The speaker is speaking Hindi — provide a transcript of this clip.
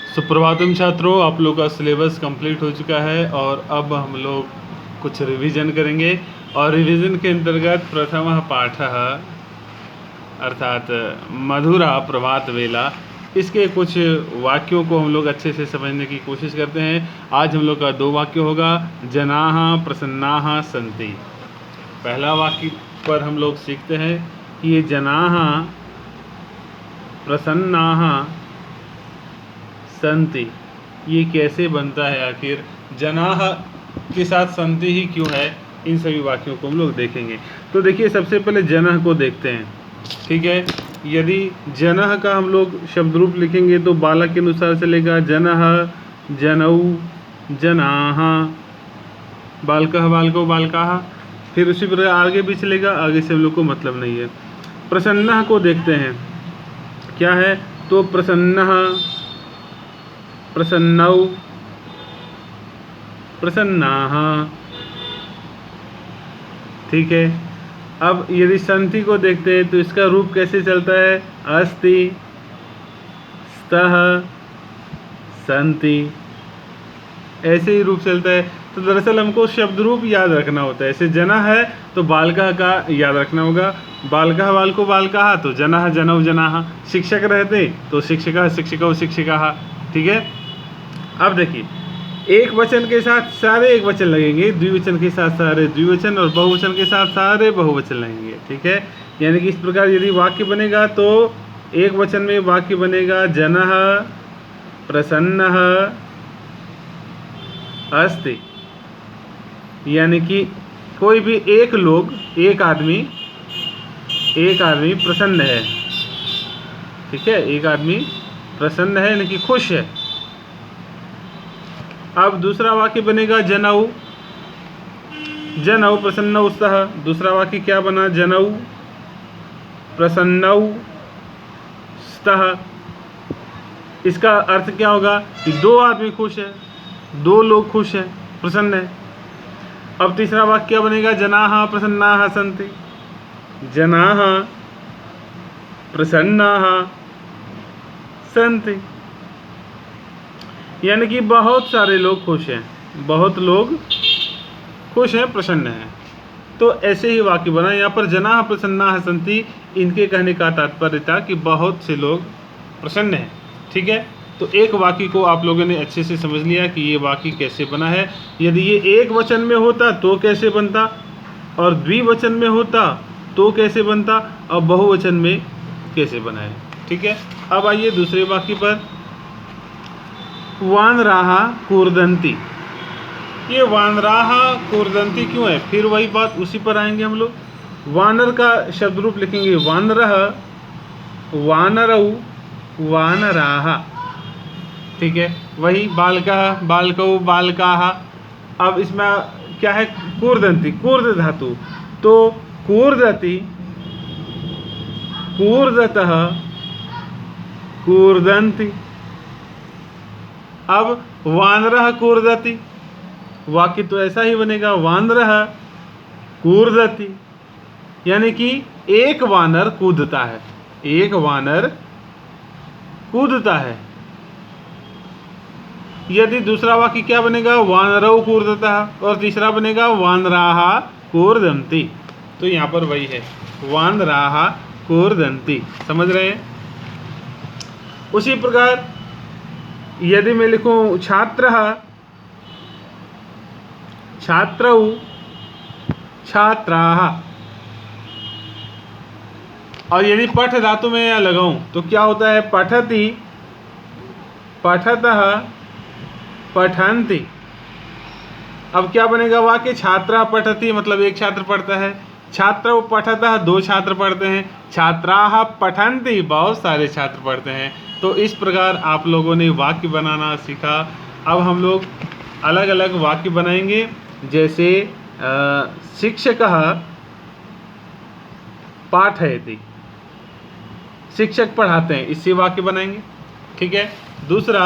सुप्रभातम छात्रों, आप लोग का सिलेबस कंप्लीट हो चुका है और अब हम लोग कुछ रिवीजन करेंगे। और रिवीजन के अंतर्गत प्रथम पाठ अर्थात मधुरा प्रभात वेला, इसके कुछ वाक्यों को हम लोग अच्छे से समझने की कोशिश करते हैं। आज हम लोग का 2 वाक्य होगा, जनाः प्रसन्नाः सन्ति। पहला वाक्य पर हम लोग सीखते हैं कि ये जनाः प्रसन्नाः संति ये कैसे बनता है, आखिर जनाः के साथ संति ही क्यों है, इन सभी वाक्यों को हम लोग देखेंगे। तो देखिए, सबसे पहले जनः को देखते हैं। ठीक है, यदि जनः का हम लोग शब्द रूप लिखेंगे तो बालक के अनुसार चलेगा, जनः जनौ जनाः, बालकः बालकौ बालकाः। फिर उसी प्रकार आगे भी चलेगा, आगे से हम लोग को मतलब नहीं है। प्रसन्नः को देखते हैं, क्या है, तो प्रसन्नः प्रसन्नौ प्रसन्नाः। ठीक है, अब यदि संति को देखते हैं तो इसका रूप कैसे चलता है, अस्ति स्तः संति, ऐसे ही रूप चलता है। तो दरअसल हमको शब्द रूप याद रखना होता है। ऐसे जना है तो बालकः का याद रखना होगा, बालकः बालको बालकाः तो जनाः जनौ जनाः। शिक्षक रहते तो शिक्षकः शिक्षकौ शिक्षिकाः। ठीक है, अब देखिए, एक वचन के साथ सारे एक वचन लगेंगे, द्विवचन के साथ सारे द्विवचन और बहुवचन के साथ सारे बहुवचन लगेंगे। ठीक है, यानी कि इस प्रकार यदि वाक्य बनेगा तो एक वचन में वाक्य बनेगा, जनः प्रसन्नः अस्ति, यानी कि कोई भी एक आदमी प्रसन्न है। ठीक है, एक आदमी प्रसन्न है यानी कि खुश है। अब दूसरा वाक्य बनेगा, जनौ जनौ प्रसन्नौ स्तः। दूसरा वाक्य क्या बना, जनौ प्रसन्नौ स्तः। इसका अर्थ क्या होगा कि 2 आदमी खुश है, 2 लोग खुश हैं, प्रसन्न है। अब तीसरा वाक्य क्या बनेगा, जनाः प्रसन्नाः सन्ति, जनाः प्रसन्नाः सन्ति, यानी कि बहुत सारे लोग खुश हैं, बहुत लोग खुश हैं, प्रसन्न हैं। तो ऐसे ही वाक्य बना। यहाँ पर जनाः प्रसन्नाः सन्ति, इनके कहने का तात्पर्य था कि बहुत से लोग प्रसन्न हैं। ठीक है, तो एक वाक्य को आप लोगों ने अच्छे से समझ लिया कि ये वाक्य कैसे बना है। यदि ये एक वचन में होता तो कैसे बनता, और द्विवचन में होता तो कैसे बनता, और बहुवचन में कैसे बना है। ठीक है, अब आइए दूसरे वाक्य पर, वानराः कूर्दन्ति। ये वानराः कूर्दन्ति क्यों है, फिर वही बात, उसी पर आएंगे हम लोग। वानर का शब्द रूप लिखेंगे, वानरः वानरौ वानराः। ठीक है, वही बालकः बालकौ बालकाः। अब इसमें क्या है, कूर्दन्ति, कूर्द धातु, तो कूर्दति कूर्दतः कूर्दन्ति। अब वानरः कूर्दति, वाक्य तो ऐसा ही बनेगा, वानरः कूर्दति, यानी कि एक वानर कूदता है, एक वानर कूदता है। यदि दूसरा वाक्य क्या बनेगा, वानरौ कूर्दतः, और तीसरा बनेगा वानराः कूर्दन्ति। तो यहाँ पर वही है, वानराः कूर्दन्ति। समझ रहे हैं। उसी प्रकार यदि मैं लिखूं छात्रः छात्रौ छात्राः, और यदि पठ धातु में यहाँ लगाऊं तो क्या होता है, पठति पठतः पठन्ति। अब क्या बनेगा वाक्य, छात्रः पठति मतलब एक छात्र पढ़ता है, छात्रौ पठतः 2 छात्र पढ़ते हैं, छात्राः पठन्ति बहुत सारे छात्र पढ़ते हैं। तो इस प्रकार आप लोगों ने वाक्य बनाना सीखा। अब हम लोग अलग अलग वाक्य बनाएंगे, जैसे शिक्षकः पाठयति, शिक्षक पढ़ाते हैं, इससे वाक्य बनाएंगे। ठीक है, दूसरा